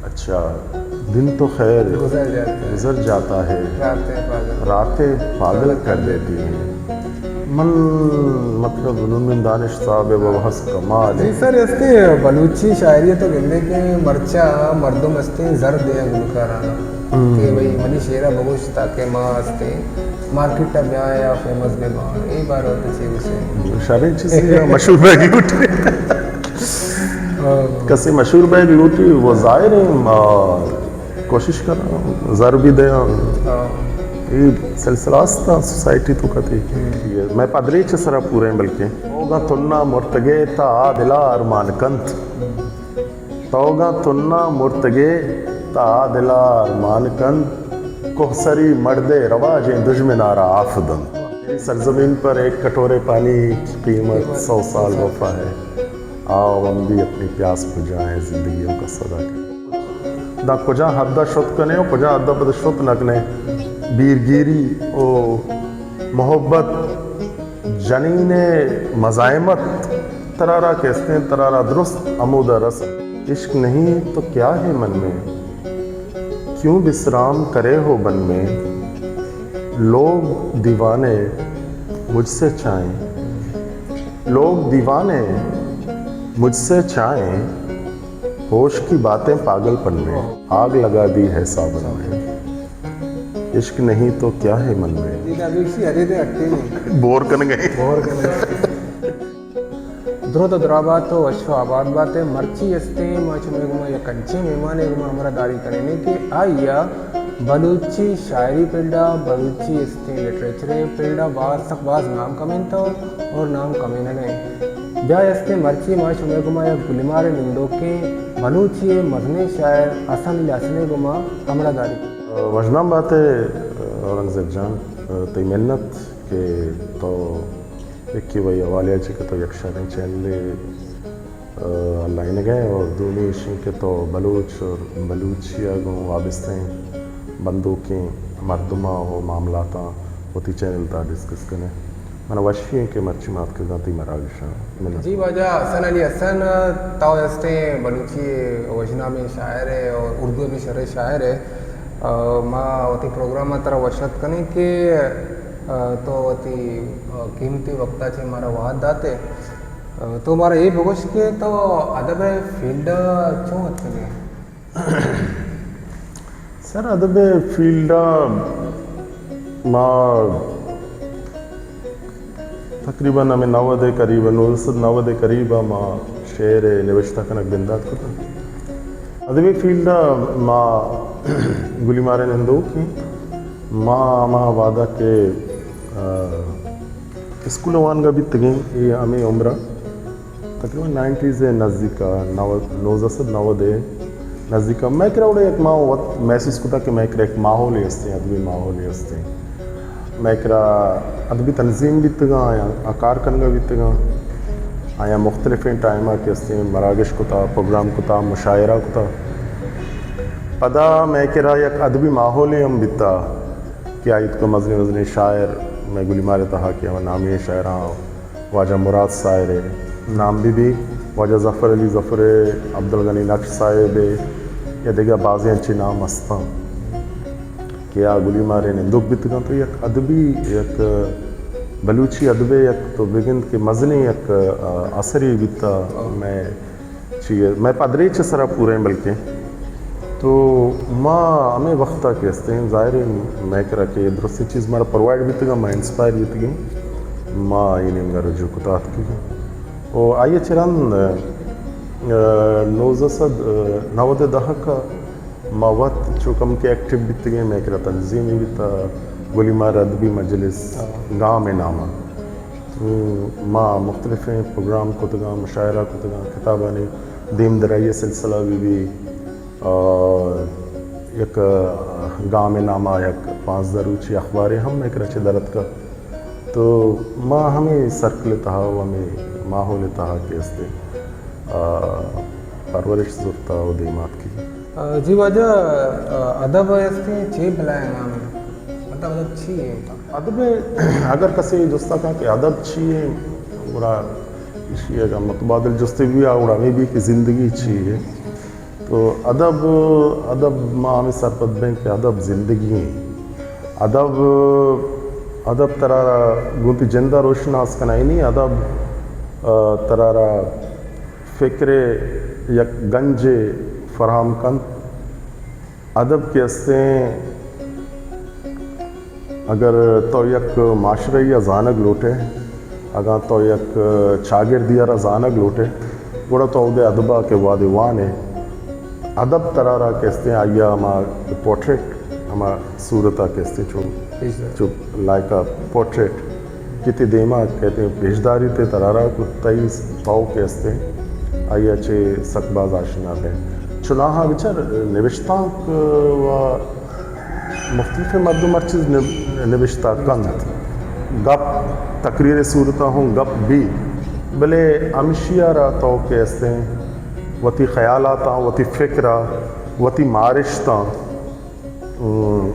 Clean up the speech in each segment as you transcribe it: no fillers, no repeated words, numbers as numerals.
اچھا دن تو خیر گزر جاتا ہے، گزر جاتا ہے، راتیں راتیں پاگل کر دیتی ہیں. من مطلب نون دانش صاحب و حس کمال جی سر استے بلوچی شاعری تو گندے کے مرچا مردم استے زرد ہے گلکارانا کہ بھئی منی شیرہ بگوش تاکہ ماں استے مارکیٹ ٹا بیاں یا فیمس بے ماں ای بار ہوتے چھے اسے شابین چیزی مشہور بیگی اٹھے کسی مشہور بیگی اٹھی وہ ظاہر ہے کوشش کر رہا ہوں زر بھی دے یہ سلسلہ استا سوسائٹی تو کتی میں پادری چھ سرا پورے بلکہ توگا تننا مرتگے تا آدلا ارمان کنت توگا تننا مرتگے تا آدلا ارمان کنت کوہ سری مردے رواجیں دشمنارا آفدن. میری سرزمین پر ایک کٹورے پانی کی قیمت 100 سال وفا ہے. آؤ ہم بھی اپنی پیاس بجھائیں زندگیوں کا صدا کریں. دا کجا حدہ شت کنے و کجا حدہ بد شت نکنے بیرگیری او محبت جنین مزائمت ترارا کہتے ہیں ترارا درست عمودہ رس. عشق نہیں تو کیا ہے من میں کیوں بسرام کرے ہو بن میں لوگ دیوانے مجھ سے چاہیں لوگ دیوانے مجھ سے چاہیں ہوش کی باتیں پاگل پن میں آگ لگا دی ہے سابن میں عشق نہیں تو کیا ہے من میں بور کن گئے درود و درابات تو اشو آباد باتیں مرچی استے مچ میں گما یا کنچے مہمان گما ہمارا داری کرنے کے آئیا بلوچی شاعری پلڈا بلوچی استے لٹریچر پلڈا باز نام کمین تو اور نام کمین نہیں بیا استے مرچی مچ میں گما یا گلمار نندو کے بلوچی مزنے شاعر آسان لاسنے گما ہمارا داری وجنام بات ہے اورنگزیب جان تی محنت کہ تو ایک کی وہی حوالے اچھے کہ تو یک شاعریں چینلے اللہ نے گئے اور دونی اشیں کہ تو بلوچ اور بلوچیا گوں وابستیں بندوقیں مردمہ ہو معاملاتاں ہوتی چینل تا ڈسکس کرنے منا وشی ہیں کہ مرچی مات کے ذاتی مراگشاں جی واجہ حسن علی حسن تاو استے بلوچی وجنا میں شاعر ہے اور اردو میں شرح شاعر ہے ماں ہوتی پروگرام ترہ وشت کرنے کہ تو ہوتی قیمتی وقتہ چھے ہمارا وعد داتے تو ہمارا یہ بگوش کے تو ادب فیلڈ چوں ہت کرنے سر ادب فیلڈ ماں تقریباً ہمیں 90 قریباً 90 قریبا ماں شعر نوشتہ کنک بندات کو ادبی فیلڈ ماں گلی مارے نندو کی ماں وعدہ کے اسکول وانگا بھی تگیں یہ ہمیں عمرہ تقریباً 90s نزدیکا 90 نزدیکا میں کرا اڑے ایک ماں وقت محسوس کتا کہ میں کرا ایک ماحول ہی ہستے ہیں ادبی ماحول ہی ہستے ہیں میں کرا ادبی تنظیم بھی تگاں آیا آکار کنگا بھی تگاں آیا مختلف ٹائمہ کے ہستے ہیں مراگش کتا پروگرام کتا مشاعرہ کتا پدا میں کرا یک ادبی ماحول ہی ہم بیتا کہ آئیت کو مزنی شاعر میں گلی مارے تہا کہ ہمیں نامی شاعراں واجہ مراد صاحب نام بھی واجہ ظفر علی ظفر عبدالغنی نقش صاحب یا دیگا بازیں اچھی نام ہستا کیا گلی مارے نندوک بھی تگاں تو یک ادبی یک بلوچی ادبے یک تو بگند کے مزنی یک اثری بیتا میں پادری چھ سرا پورے ہیں بلکہ تو ماں ہمیں وقتہ کے ہستے ہیں ظاہر ہے میں کرا کہ درستی چیز مارا پرووائڈ بھی تگا میں انسپائر بھی تگی ماں یہ نمگا رجوع کتات کی اور آئیے چران 90 دہکا ماں وقت چوکم کے ایکٹیو بھی تگیں میں کرا تنظیمی بھی تا گلی مار ادبی مجلس گاں میں نامہ تو ماں مختلف پروگرام کو تگاں مشاعرہ کو تگاں کتابانی دیم درائیہ سلسلہ بھی اور یک گاں میں نامہ یک 5 دروچی اخباریں ہم میں کرچے درد کا تو ماں ہمیں سرکل تہا ہمیں ماحول تہا کے استے پرورش زرتا و دیمات کی جی واجہ ادب استے چھ بلائے نام مطلب ادب چھی ہے ادب اگر کسی جستا کہا کہ ادب چھی ہے بڑا اسی ہے کہ متبادل جستے بھی آوڑا میں بھی کہ زندگی چھی ہے تو ادب ما ہمیں سرپد بین کہ ادب زندگی ہیں ادب ترارا گونتی جندہ روشناس کنائی نہیں ادب ترارا فکر یک گنج فراہم کن ادب کے ہستے اگر تو یک معاشرہ یا زانگ لوٹے اگر تو یک چاگردیا را زانگ لوٹے گوڑا تو دے ادبا کے وادوانے ادب ترارا کہتے ہیں آیا ہما پورٹریٹ ہما صورتہ کہتے ہیں چوب لائکا پورٹریٹ کتی دیما کہتے ہیں پیشداری تے ترارا کو تیس پاؤ کہتے ہیں آیا چے سکباز آشنا ہے چناہا بچار نوشتاک و مختلف مردم ہر چیز نوشتہ کند گپ تقریر صورتہ ہوں گپ بھی بلے امشیہ را تو کہتے ہیں وتی خیالاتا وتی فکرہ وتی معرشتہ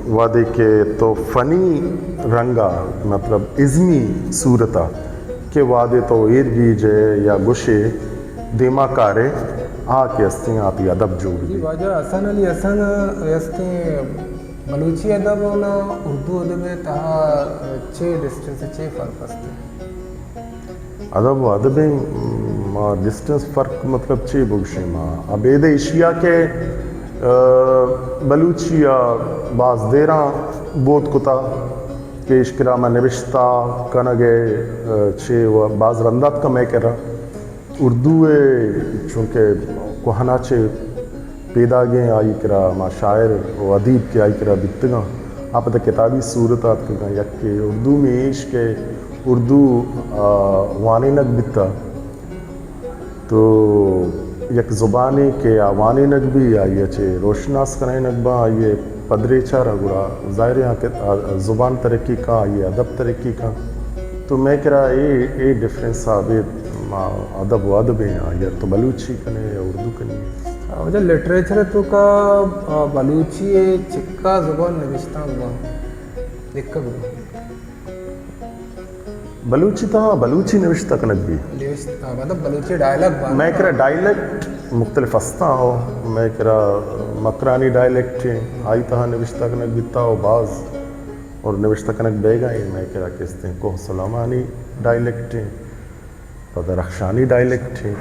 وادے کے تو فنی رنگا مطلب ازمی صورتہ کہ وادے تو ایرگیجے یا گشے دیما کارے کے ہستے آتی ادب جوڑ جی واجہ حسن علی حسن ہستے بلوچی ادب ہونا اردو ادب تہا چھ ڈسٹنس چھ فرق ہستے ادب و ادب ما ڈسٹنس فرق مطلب چھ بگشے ما ابید ایشیا کے بلوچیا باز دیراں بود کتا کہ اشکرا ما نوشتہ کنگے چھ و باز رندات کا میں کرا اردو چونکہ کوہنا چھ پیدا گئے آئی کرا ما شاعر و ادیب کے آئی کرا بتگاں آپ تا کتابی صورتات کگاں یک کہ اردو میں عشق کے اردو وانینک بتا تو یک زبانی کے وانینک بھی آئیے چھے روشناس کنینک با آئیے پدرے چارا گڑا ظاہر یہاں کہ زبان ترقی کا آئیے ادب ترقی کا تو میں کرا اے ڈیفرنس ثابت ادب و ادب ہیں آئیے تو بلوچی کنے یا اردو کنے وجہ لٹریچر تو کا بلوچی چکا زبان نوشتہ ہوا لکھا بھی بلوچی تھا بلوچی نوشتہ کنک بھی مطلب بلوچی ڈائلیکٹ میں کرا ڈائلیکٹ مختلف ہستا ہو میں کرا مکرانی ڈائلیکٹ ہیں آئی تہا نوشتہ کنک بیتا ہو باز اور نوشتہ کنک بے گئے میں کرا کہتے ہیں کوہ سلامانی ڈائلیکٹ ہیں پتہ رخشانی ڈائلیکٹ ہیں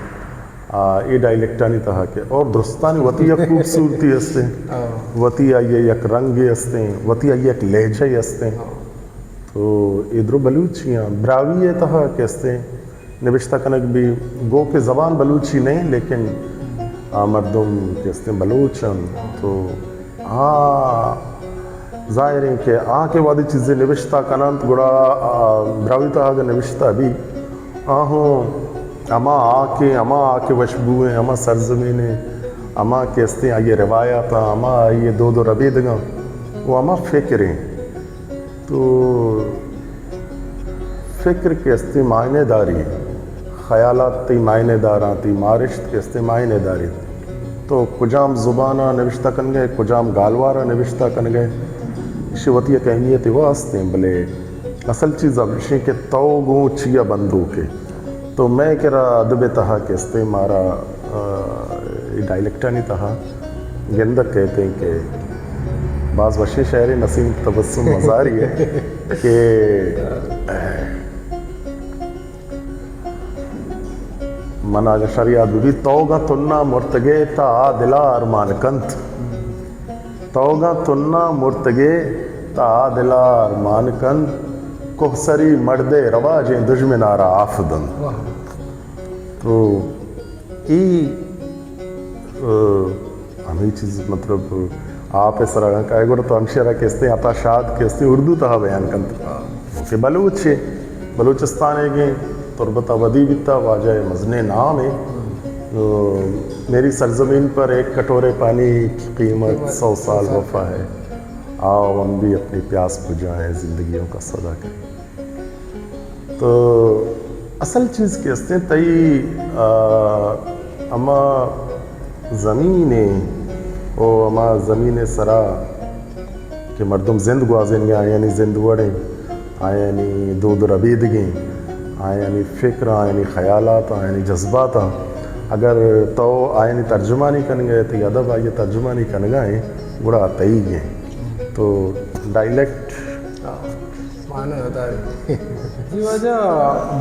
یہ ڈائلیکٹانی تہا کہ اور درستانی وطی یک خوبصورتی ہستے ہیں وطی آئیے یک رنگی ہستے ہیں وطی آئیے یک لہجہ ہستے ہیں تو ادھر بلوچیاں براوی تہا کہتے ہیں نوشتہ کنک بھی گو کے زبان بلوچی نہیں لیکن مردم کہتے ہیں بلوچن تو ظاہر ہے کہ کے وادی چیزیں نوشتہ کنانت گڑا براوی تہا کہ نوشتہ بھی اما آ کے وشبوئیں اما سرزمینیں اما کہتے ہیں آئیے روایات اما آئیے دو ربیدگاں وہ اما فکریں تو فکر کے استے معنی داری خیالات تی معنی داراں تی معرشت کے استے معنی داری تو کجام زبانہ نوشتہ کن گئے کجام گالوارہ نوشتہ کن گئے شوتی ایک اہمیت وہ ہستے ہیں بلے اصل چیز ابشیں کہ تو گوں چیا بندو کے تو میں کرا ادب تہا کے استے مارا ڈائلیکٹانی تہا گندک کہتے ہیں کہ بعض وشی شہری نسیم تبسم مزاری ہے کہ منا شریعت بھی توگا تننا مرتگے تا دلا ارمان کنت توگا تننا مرتگے تا دلا ارمان کنت کوہسری مردے رواجیں دجمن آرا آفدن تو ہمیں چیز مطلب آپ اس طرح کا ہے گوڑا تو ہمشیرہ کہتے ہیں عطا شاد کہتے ہیں اردو تہا بیان کنتا کہ بلوچستان ہے گئے تربتہ ودی بیتا واجہ مزنے نام ہے میری سرزمین پر ایک کٹورے پانی کی قیمت 100 سال وفا ہے آؤ ہم بھی اپنی پیاس بجھائیں زندگیوں کا صدا کریں تو اصل چیز کہتے ہیں تئی اما زمینیں او اما زمین سرا کہ مردم زند گوازیں گے آئینی زند وڑیں آئینی دو ربیدگیں آئینی فکر آئینی خیالات آئینی جذبات اگر تو آئین ترجمانی کن گئے تو ادب آئیے ترجمانی کن گئے بڑا تئی گئے تو ڈائلیکٹ معنی ہوتا ہے جی وجہ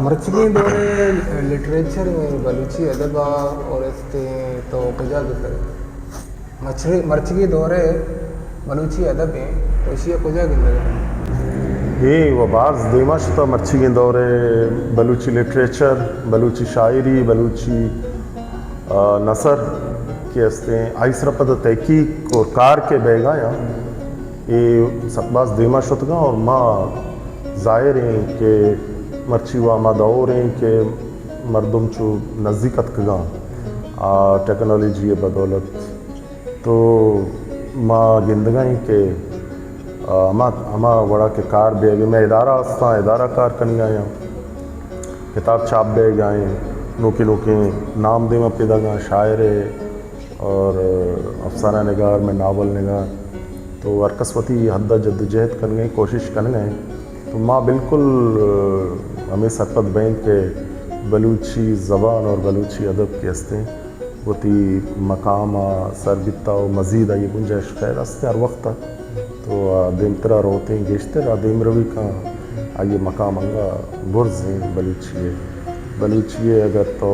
مرچگی دورے لٹریچر میں بلوچی ادب اور استے تو کجا گزرے مرچگی دورے بلوچی ادب ہیں وشیہ کجا گزرے یہ و بعض دیما شتا مرچی دورے بلوچی لٹریچر بلوچی شاعری بلوچی نثر کے استے آئی سرپد تحقیق اور کار کے بیگا یا یہ سکباز دیما شتگا اور ماں ظاہر ہیں کہ مرچی و آما دور ہیں کہ مردم چو نزدیکت کگا ٹیکنالوجی بدولت تو ماں گندگائیں کہ ہما وڑا کے کار بے گئے میں ادارہ ہستا ادارہ کار کن گایا کتاب چھاپ بے گائیں نوکے نام دے میں پیدا گا شاعر اور افسانہ نگار میں ناول نگار تو ارکسوتی حد جد جہد کر گئے کوشش کر گئے تو ماں بالکل ہمیں سرپد بین کے بلوچی زبان اور بلوچی ادب کے ہستے وتی مقام سربتا و مزید آئی گنجائش خیر ہستے ہر وقت تو دیم ترا روتے ہیں گیشتے را دیم روی کا آئیے مقام انگا برز ہیں بلوچی اگر تو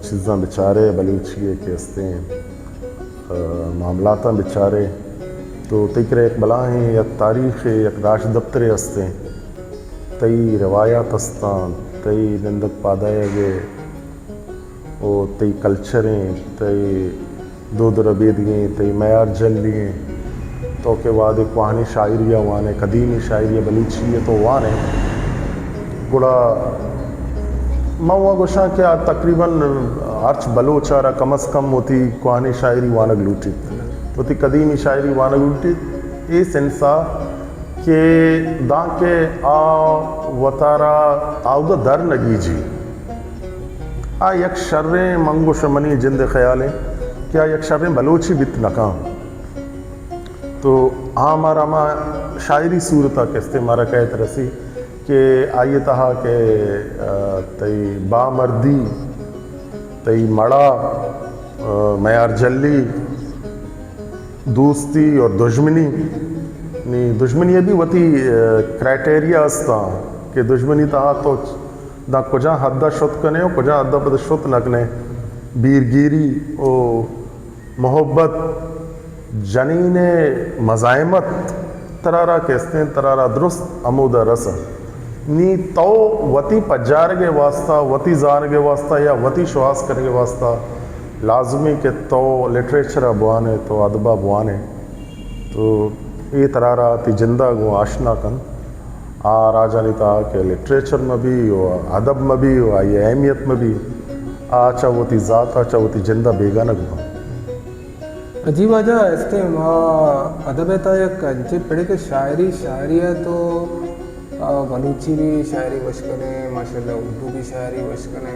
چیزاں بچارے بلوچی کے ہستے ہیں معاملاتاں بچارے تو تکر ایک بلا ہیں یک تاریخ یک راش دفتر ہستے تئی روایات ہستان تئی نندک پادائے گے او تئی کلچریں تئی دو ربیدگیں تئی معیار جل لیے تو کے بعد ایک وہانی شاعریہ وانے قدیمی شاعریہ بلوچی ہے تو وانے گڑا موا گوشاں کیا تقریباً ہرچ بلوچارا کم از کم ہوتی کوہانی شاعری وانگ لوٹی تو تی قدیمی شاعری وانگ لوٹی اے سنسا کہ داں کے وطارا آودہ در نگی جی یک شریں منگو شمنی جند خیالیں کیا یک شریں بلوچی بیت نکاں تو ہمارا ماں شاعری صورتہ کہستے ہمارا کہت رسی کہ آئیے تہا کہ تئی با مردی تئی مڑا معیار جلی دوستی اور دشمنی بھی وتی کرائٹیریا ہستا کہ دشمنی تہا تو دا کجا حدہ شت کنے کجا حدہ پد شت نکنے بیرگیری او محبت جنین مزاحمت ترارا کہستے ہیں ترارا درست عمودہ رسم نی تو وتی پجار کے واسطہ وتی زار کے واسطہ یا وتی شواس کرنے کے واسطہ لازمی کہ تو لٹریچر بوانے تو ادبہ بوانے تو یہ ترارا تی جندہ گو آشنا کن راجہ نہیں تھا کہ لٹریچر میں بھی و ادب میں بھی و آئی اہمیت میں بھی آچا وہ تی ذات آچا وہ تی جندہ بیگانہ گو عجیب آجا استے ادب تا یک انچے پڑھے کہ شاعریہ تو بلوچی بھی شاعری وشکنے ماشاءاللہ اردو بھی شاعری وشکنے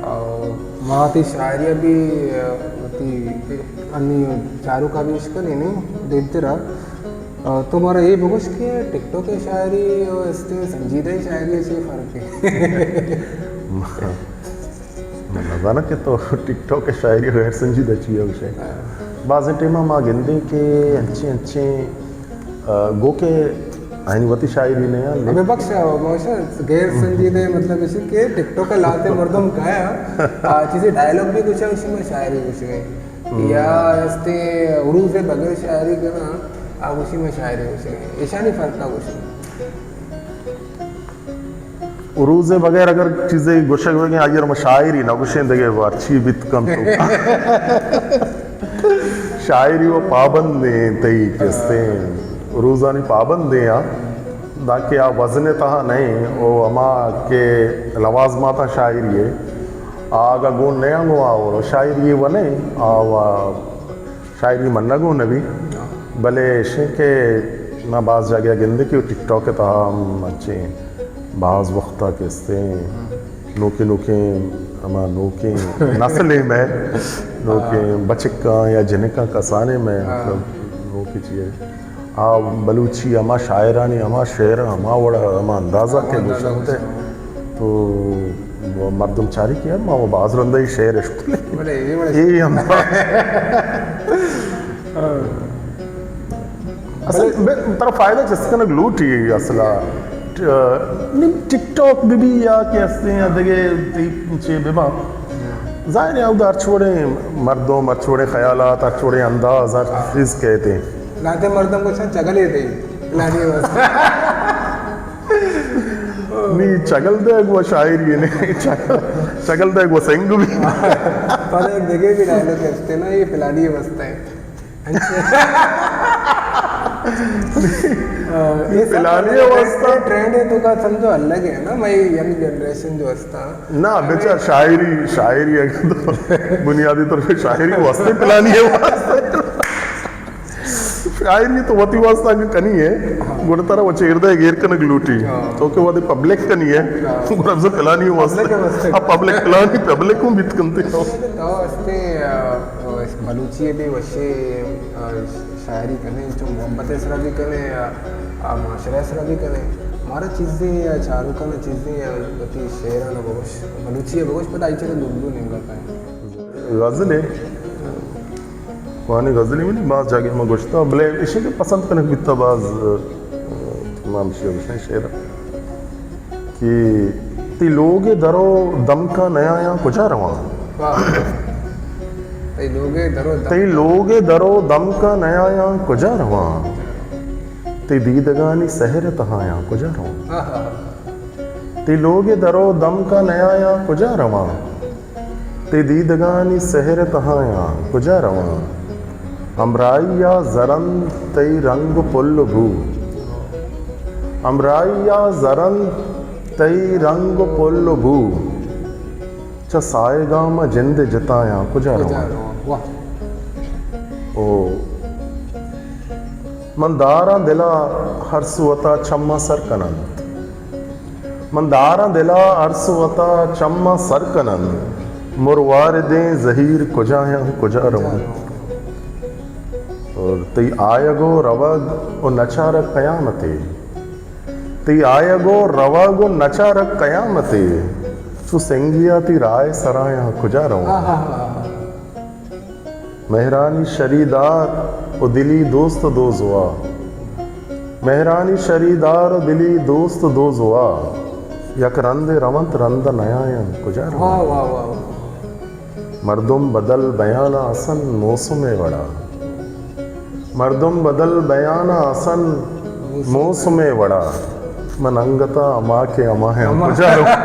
اور ماتی شاعریہ بھی انی چاروں کا بھی وشکنے نہیں دیکھتے رہا تو ہمارا یہ بگوش کہ ٹک ٹاک شاعری اور اس سے سنجیدہ شاعری سے فرق ہے نظانہ کہ تو ٹک ٹاک شاعری غیر سنجیدہ چیئے اسے بعض ٹیمہ ماں گندے کے اچھے گو کے آئینی وطی شاعری نے ہمیں بخش موشا غیر سنجیدہ مطلب اسی کہ ٹک ٹاک لاتے مردم کہا چیزیں ڈائلوگ بھی کچھ ہے اسی میں شاعری کچھ گئے یا اس تے عروض بغیر شاعری کرنا آپ اسی میں شاعری کچھ گئے ایسا نہیں فرق تھا کچھ عروض بغیر اگر چیزیں گوشک ہوئے گئے آئیر شاعری نہ گوشیں دے گئے وارچی بیت کم تو شاعری وہ پابند دیں تئی کستے ہیں روزانی پابند دیں تاکہ آپ وزن تہا نہیں وہ اما کے لوازماتا شاعری ہے آگا گون نیا گو آور شاعری وہ نہیں شاعری منہ گو نبی بلے شیں کہ میں بعض جاگیا گندے کی ٹک ٹاک تہا ہم اچھے بعض وقتہ کستے ہیں نوکیں اما نوکیں نسلیں میں نوکیں بچکاں یا جنکاں کسانے میں مطلب نوکی چیئے بلوچی اما شاعرانی اما شعر اما وڑا اما اندازہ کے گوشتے تو مردم چاری کیا ما و باز رنده شعر عشق بڑے یہ بڑے یہ ہم اصل ترا فائدہ جس کا لوٹی اصلا ٹک ٹاک بھی یا کہ ہستے ہیں دگے چے بما ظاہر ہے ادھر چھوڑے مردوں چھوڑے خیالات چھوڑے انداز ہر چیز کہتے ہیں لاتے مردم کو چگلے تھے لاتے بس نہیں چگل دے وہ شاعری نہیں چگل دے وہ سنگ بھی پر ایک جگہ بھی ڈائلوگ ہستے نا یہ پلانی وسطہ ہے پلانی وسطہ ٹرینڈ ہے تو کا سمجھو الگ ہے نا بھائی ینگ جنریشن جو ہستا نا بیچا شاعری ہے بنیادی طور پہ شاعری واسطے پلانی ہے شاعری تو وتی واسطہ کنی ہے گوڑ طرح وہ چیر دے گیر کنگ لوٹی تو کہ وہ پبلک کنی ہے گوڑ افضل پلانی واسطے پبلک پلانی پبلک ہوں بیت کنتے ہو تو استے بلوچی بھی وشے شاعری کنے جو محبت اسرا بھی کنے معاشرہ اسرا بھی کنے ہمارا چیزیں چاروں کا نا چیزیں بتی شعرانہ بگوش بلوچی ہے بگوش پتہ آئی چلے لوگوں نہیں گا پائے غزل ہے وہاں غزلی میں نہیں بعض جاگے میں گوشتا بلے اسی کے پسند کنک بیتا بعض تمام شعر کہ تی لوگ درو دم کا نیا یا کجا رواں تی لوگ درو دم کا نیا یا کجا رواں تی دیدگانی سحر تہاں یا کجا رواں تی لوگ درو دم کا نیا یا کجا رواں تی دیدگانی سحر تہاں یا کجا رواں امرائی یا زرن تی رنگ پل بھو امرائی یا زرن تی رنگ پل بھو چا سائے گام جند جتایا کجا رواں او مندارا دلا ہر سوتا چما سر کنند مندارا دلا ہر سوتا چما سر کنند مرواردیں زہیر کجایا کجا رواں اور تی آیگو روگ و نچارک قیامتے تی آیگو روگ و نچارک قیامتے چو سنگیا تی رائے سرایا کجا رواں مہرانی شریدار و دلی دوست دو زوا مہرانی شریدار و دلی دوست دو زوا یک رند رونت رند نیایا کجا رواں مردم بدل بیانا اصن موسم وڑا مردم بدل بیانا اصن موسم وڑا مننگتا اما کے اما ہے کجا رواں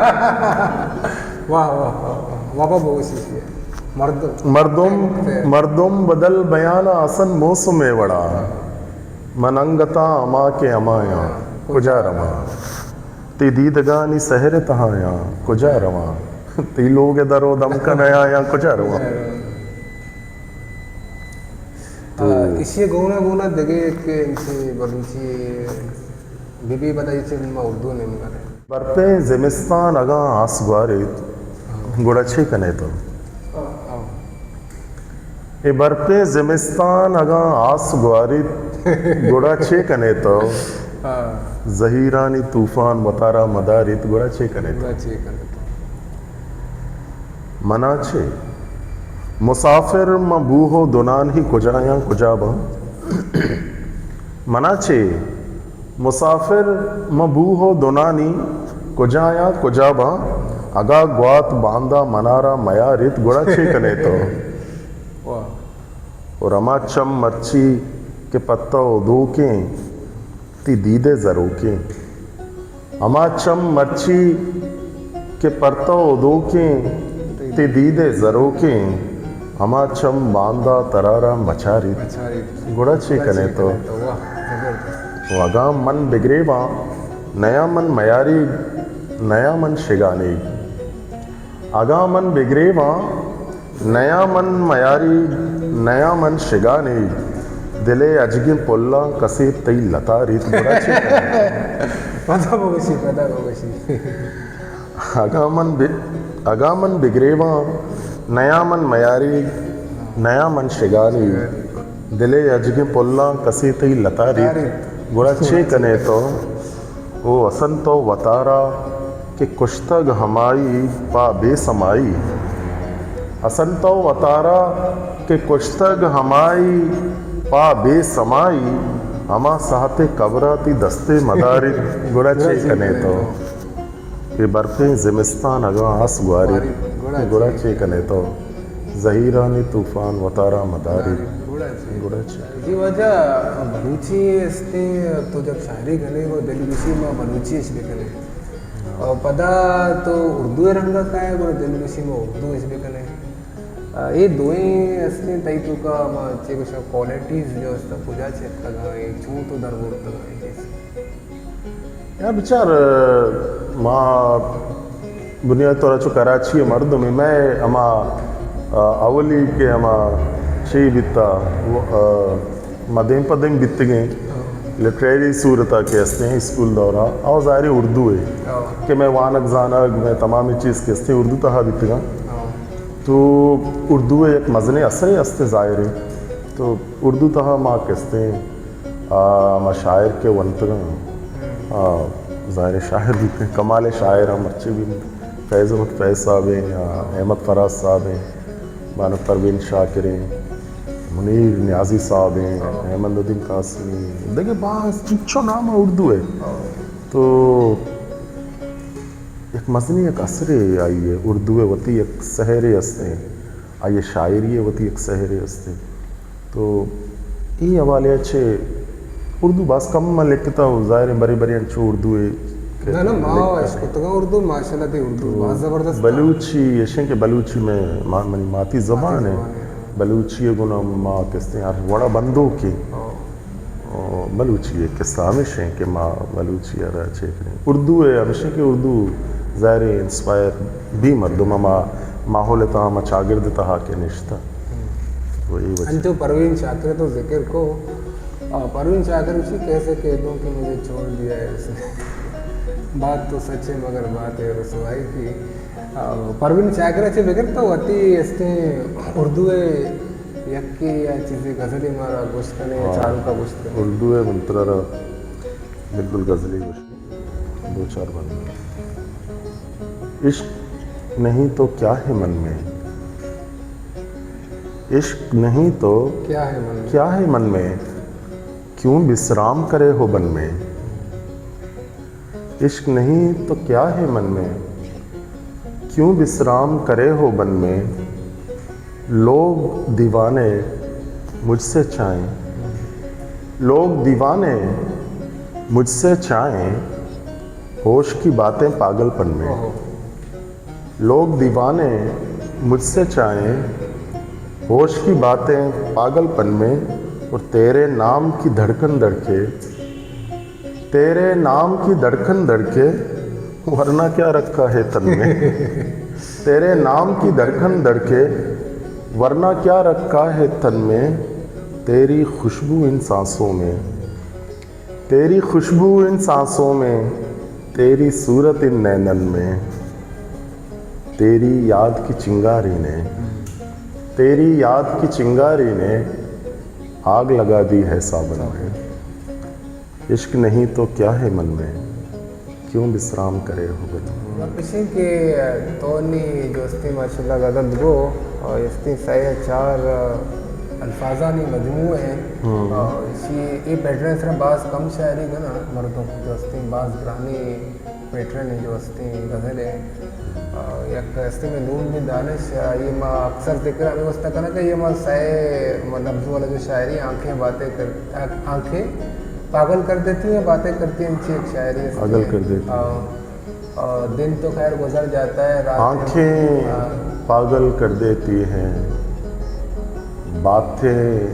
مردم بدل بیانا اصن موسم وڑا مننگتا اما کے اما ہے کجا رواں تی دیدگانی سحر تہاں یا کجا رواں تی لوگ درو دم کا نیا یا کجا رواں اسی گونا گونا دگے کہ انسی بلوچی بی بی بتائی چلی میں اردو نہیں مگرے برپے زمستان اگاں آس گوارت گوڑا چھے کنے تو اے برپے زمستان اگاں آس گوارت گوڑا چھے کنے تو زہیرانی طوفان مطارہ مدارت گوڑا چھے کنے تو منا چھے مسافر مبوہو دونان ہی کجایا کجابا منا چھے مسافر مبوہو دونانی کجایا کجابا اگا گوات باندھا منارا میارت گوڑا چھے کنے تو اور اما چم مرچی کے پتہ ادوکیں تی دیدے زروکیں اما چم مرچی کے پرتہ ادوکیں تی دیدے زروکیں اما چم باندھا ترارا مچاری گوڑا چھے کنے تو وگام من بگریبا نیا من میاری نیا من شگانی اگا من بگریبا نیا من میاری نیا من شگانی دلے اجگی پولا کسی تی لطاریت گوڑا چھے کنے اگا من بگریبا نیا من میاری نیا من شگانی دلے اجگی پولا کسی تی لطاریت گوڑا چھے کنے تو او اسن تو وطارا کہ کشتگ ہمائی پا بے سمائی حسن تو وطارا کہ کشتگ ہمائی پا بے سمائی ہما ساہت قبراتی دستے مداری گڑا چے کنے تو یہ برفیں زمستان اگاں آس گواری گڑا چے کنے تو ظہیرانی طوفان وطارا مداری گڑا چے یہ وجہ بلوچی استے تو جب شاعری گنے وہ دل بسی میں بلوچی اس بھی کنے اور پدا تو اردو رنگا کا ہے وہ دل بسی میں اردو اس بھی کنے یہ دوئیں استے تئی تو کا چے کچھ کوالٹیز جو اس تا پوجا چیت لگا ہے چون تو در گوڑ لگا ہے جیسے یا بچار ماں بنیاد طور چو کراچی مردم میں اما اولی کے اما چی بیتا مدین پدین بیت گئیں لٹریری صورتہ کے ہستے ہیں اسکول دورہ اور ظاہری اردو ہے کہ میں وانک زانک میں تمامی چیز کے ہستے ہیں اردو تہا بیت گا تو اردو ایک مزنے اثر ہستے ظاہر ہے تو اردو تہا ماں کہتے ہیں ماں شاعر کے ونتگاں ظاہر شاعر بھی کمال شاعر ہم اچھے بھی فیض احمد فیض صاحب ہیں یا احمد فراز صاحب ہیں بانو پروین شاکر ہیں منیر نیازی صاحب ہیں احمد الدین قاسمی دیکھیں بعض چچو نام اردو ہے تو ایک مزنی ایک اثرے آئی ہے اردو ہے وتی ایک سحرے ہستے ہیں آئیے شاعری ہے وتی ایک سحرے ہستے تو یہ حوالے اچھے اردو باس کم میں لکھتا ہوں ظاہر بڑی بڑی انچو اردو ہے نا ماں اشکتگاں اردو ماشاءاللہ تی اردو بہت زبردست بلوچی یہ کہ بلوچی میں منی ماتی زبان ہے بلوچی گنا ماں کہتے ہیں وڑا بندوں کی بلوچی ہے قصہ ہمیشہ کہ ماں بلوچی رہا چیک رہے اردو ہے ہمیشہ کہ اردو ظاہر انسپائر بھی مردم ماحول تا ہم چاگرد تہا کے نشتہ وہی وجہ انتو پروین شاکر تو ذکر کو پروین شاکر اسی کیسے کہہ دوں کہ مجھے چھوڑ دیا ہے اس نے بات تو سچ ہے مگر بات ہے رسوائی کی پروین شاکر اچھے بگر تو ہوتی اس نے اردو یکی یا چیزیں غزلی مارا گوشت کنے چاروں کا گوشت کنے اردو ہے منترا بالکل غزلی گوشت دو چار بند عشق نہیں تو کیا ہے من میں عشق نہیں تو کیا ہے من میں کیا ہے من میں کیوں بسرام کرے ہو بن میں عشق نہیں تو کیا ہے من میں کیوں بسرام کرے ہو بن میں لوگ دیوانے مجھ سے چاہیں لوگ دیوانے مجھ سے چاہیں ہوش کی باتیں پاگل پن میں لوگ دیوانے مجھ سے چاہیں ہوش کی باتیں پاگل پن میں اور تیرے نام کی دھڑکن دھڑکے تیرے نام کی دھڑکن دھڑکے ورنہ کیا رکھا ہے تن میں تیرے نام کی دھڑکن دھڑکے ورنہ کیا رکھا ہے تن میں تیری خوشبو ان سانسوں میں تیری خوشبو ان سانسوں میں تیری صورت ان نینن میں تیری یاد کی چنگاری نے تیری یاد کی چنگاری نے آگ لگا دی ہے سابن میں عشق نہیں تو کیا ہے من میں کیوں بسرام کرے ہو بن اور کسی کے تونی جو استی ماشاءاللہ غزل گو اور استی سائے چار الفاظانی مجموع ہیں اور اسی یہ پیٹرن صرف بعض کم شاعری کا نا مردوں جو استی بعض گرانی پیٹرن ہیں جو استی غزل ہیں یک استی میں نون بھی دانش یہ ماں اکثر ذکر ہمیں اس تک کہ یہ ماں سائے لفظ والا جو شاعری آنکھیں باتیں کر آنکھیں پاگل کر دیتی ہیں باتیں کرتی ہیں انچی ایک شاعری پاگل کر دیتی اور دن تو خیر گزر جاتا ہے آنکھیں پاگل کر دیتی ہیں باتیں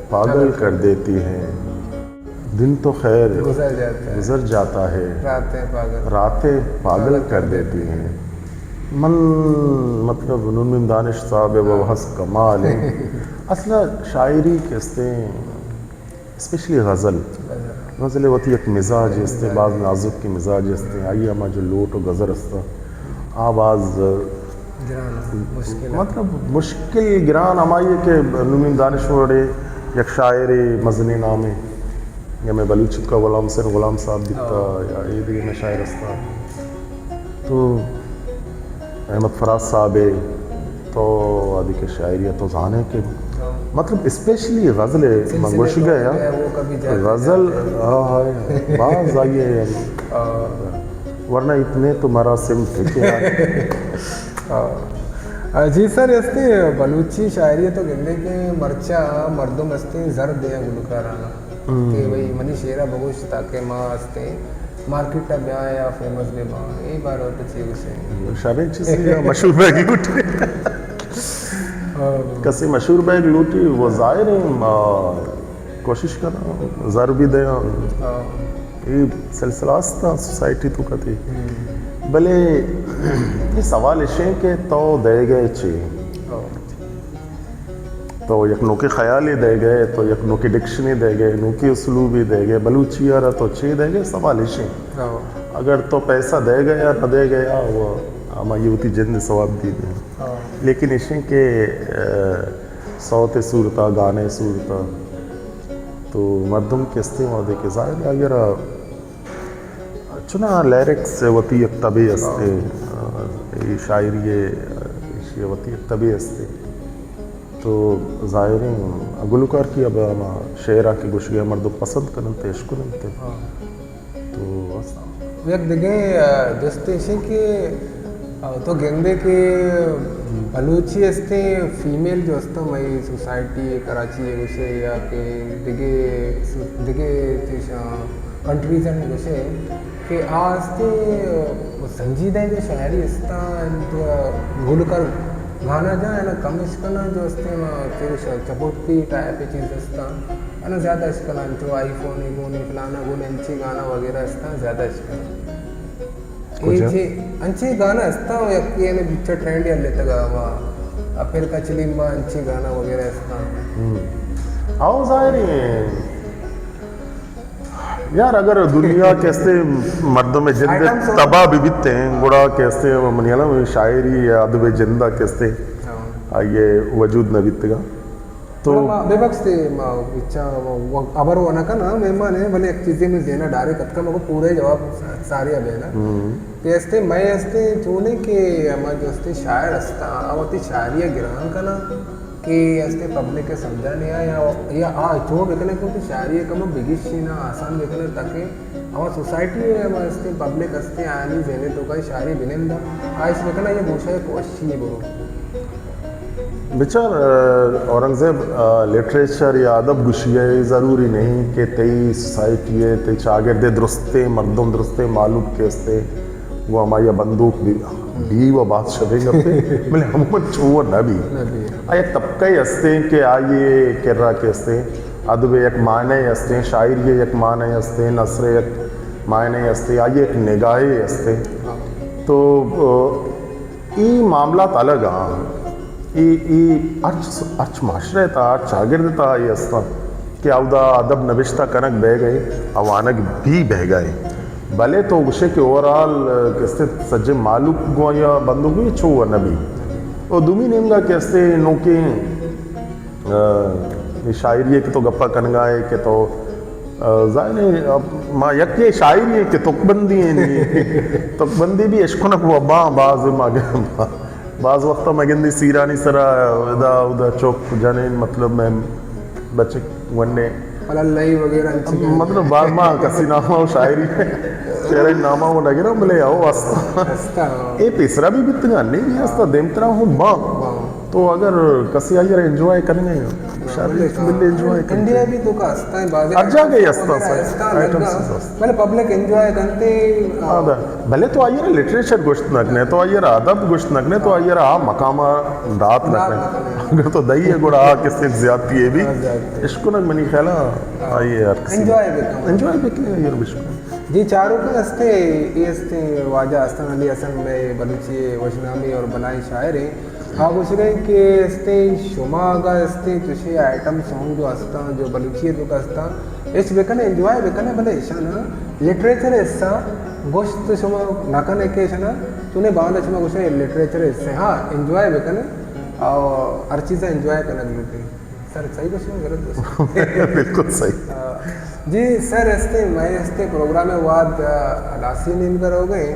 پاگل کر دیتی ہیں دن تو خیر گزر جاتا ہے راتیں پاگل کر دیتی ہیں من مطلب نون دانش صاحب وہ حس کمال ہے اصلا شاعری کہتے ہیں اسپیشلی غزل ہوتی ایک مزاج استے بعض نازک کی مزاج استے آئیے ہما جو لوٹ و غزر استا آواز مطلب مشکل گران ہمائیے کہ نون دانش وڑے یک شاعر مزنی نام ہے یا میں بلوچت کا غلام صاحب دکھتا یا یہ دیگے میں شاعر استا تو احمد فراز صاحب ہے تو آدھی کے شاعری تو زانے کے مطلب اسپیشلی غزل منگوش گیا وہ کبھی جاتے غزل ہائے بعض آئیے ورنہ اتنے تو مراسم تھے کہ جی سر استے بلوچی شاعری تو گندے کے مرچا مردم استے زرد دیا گلوکارانا کہ بھئی منی شیرہ بگوش تاکہ ماں استے مارکیٹ بیا یا فیمس بھی ماں یہی بار ہوتا چاہیے اسے شابین چیزی مشہور بیگی لوٹی کسی مشہور بیگ لوٹی وہ ظاہر ہے کوشش کرنا زر بھی دیا یہ سلسلہ تھا سوسائٹی تو کتی بلے یہ سوال اشیں کہ تو دے گئے چاہیے تو یک نوکی خیالی دے گئے تو یک نوکی ڈکشنی دے گئے نوکی اسلوبی دے گئے بلوچی آرہ تو چی دے گئے سوال اشیں اگر تو پیسہ دے گیا نہ دے گیا وہ ہما یہ ہوتی جند ثواب دی دیں لیکن اشیں کہ صوت صورتہ گانے صورتہ تو مردم کے استعمال دے کے ظاہر اگر چنا لیرکس وتی ایک طبی استے شاعری یہ وتی ایک طبی استے تو ظاہرین گلوکار کی اب ہما شعرہ کی گوش گیا مردم پسند کرنتے عشق کرنتے تو یک دیگے جستے کہ تو گندے کے بلوچی استے فیمیل جو استا مئی سوسائٹی کراچی ہے گوشے یا کہ دیگے کنٹریز ہیں گوشے کہ آستے سنجیدہ جو شاعری استا گلوکار گانا جا ہے نا کم اشکنا جو استے چپوٹی ٹائپ چیز استا ہے نا زیادہ اشکنا جو آئی فون گونے فلانا گونے انچی گانا وغیرہ استا زیادہ اشکنا انچی گانا استا یکی یعنی بچہ ٹرینڈ یا لیتا گا وہاں پھر کچلی ماں انچی گانا وغیرہ استا آؤ ظاہری ہیں یار اگر دنیا کیسے مردوں میں جندے تباہ بھی بیتے ہیں گوڑا کیسے منیالا میں شاعری یا ادب جندہ کیسے یہ وجود نہ بیتے گا تو بے بخش تھے ابر وہ نکا نا مہمان ہے بھلے ایک چیزیں میں دینا ڈارے کتکا مگو پورے جواب ساری ابھی نا کہ استے میں استے چونے کہ ہمارا جو استے شاعر استا آواتی شاعریہ گران کا نا کہ استے پبلک کے سمجھا لیا یا چھوڑ بکنے کیونکہ شاعری کم بگیش نا آسان بکنے تاکہ ہمارا سوسائٹی ہے ہمارا استے پبلک استے آنی زینے تو کا شاعری بنیں دا آئیس بکنا یہ گوشہ ہے کو اچھی ہے برو بچار اورنگزیب لٹریچر یا ادب گشی ہے ضروری نہیں کہ تئی سوسائٹی ہے تی چاگردے درستے مردم درستے معلوم کے استے وہ ہماری بندوق بھی وہ بات شبے گا پہ ملے ہمیں چھوڑ نہ بھی آیا طبقہ استے کہ آئیے کر رہا کے استے ادب ایک معنی استے شاعری ایک معنی استے نثر ایک معنی استے آئیے ایک نگاہ استے تو ای معاملات الگ ارچ معاشرے تھا ارچ شاگرد تھا یہ استا کہ اودا ادب نوشتہ کنک بہ گئے اوانک بھی بہ گئے بھلے تو گشے کے اوورال کستے سجے معلوم گو یا بندو گوی چھو نبی اور دومی نیمگا کستے نوکے شاعری ہے کہ تو گپا کنگا ہے کہ تو ظاہر ہے ما یک یہ شاعری ہے کہ تقبندی ہے تقبندی بھی اشکنک وہ بعض بعض وقتا مگندی سیرانی سرا ادا چوک جانین مطلب میں بچے وننے اللہ وغیرہ مطلب بعض ماں کسی نامہ ہو شاعری تیرے نامہ ہو نگرہ ملے آؤ واسطہ اے پیسرا بھی بیتنگا نہیں بھی ہستا دیمترا ہوں ماں تو اگر کسی آئیر انجوائے کرنے شاعری بلے انجوائے کرنے انڈیا بھی تو کا ہستا ہے بازے ارجا گئی ہستا سا بلے پبلک انجوائے کرتے بھلے تو آئیر لٹریچر گوشت نکنے تو آئیر ادب گوشت نکنے تو آئیر مقامہ رات نکنے اگر تو دئی ہے گوڑا کسی زیادتی ہے بھی عشق نک منی خیالہ آئیے انجوائے بکنے آئیر بشکنے جی چاروں کا استے یہ استے واجہ استان علی حسن میں بلوچی وشنامی اور بنائی شاعر ہیں آپ پوچھ رہے ہیں کہ استے شما آگا استے تشے آئٹم سونگ جو استا جو بلوچی تو کا استا اس بکنے انجوائے بکنے بلے اشانا لٹریچر استا گوشت شما نکنے کے اشانا چونے باندھا شما گوشت لٹریچر استے ہاں انجوائے بکنے اور ہر چیزیں انجوائے کرنے لگتے ہیں سر صحیح کچھ نہیں غلط دوست بالکل صحیح جی سر استے میں استے پروگرام واد لاسی نیند کر ہو گئے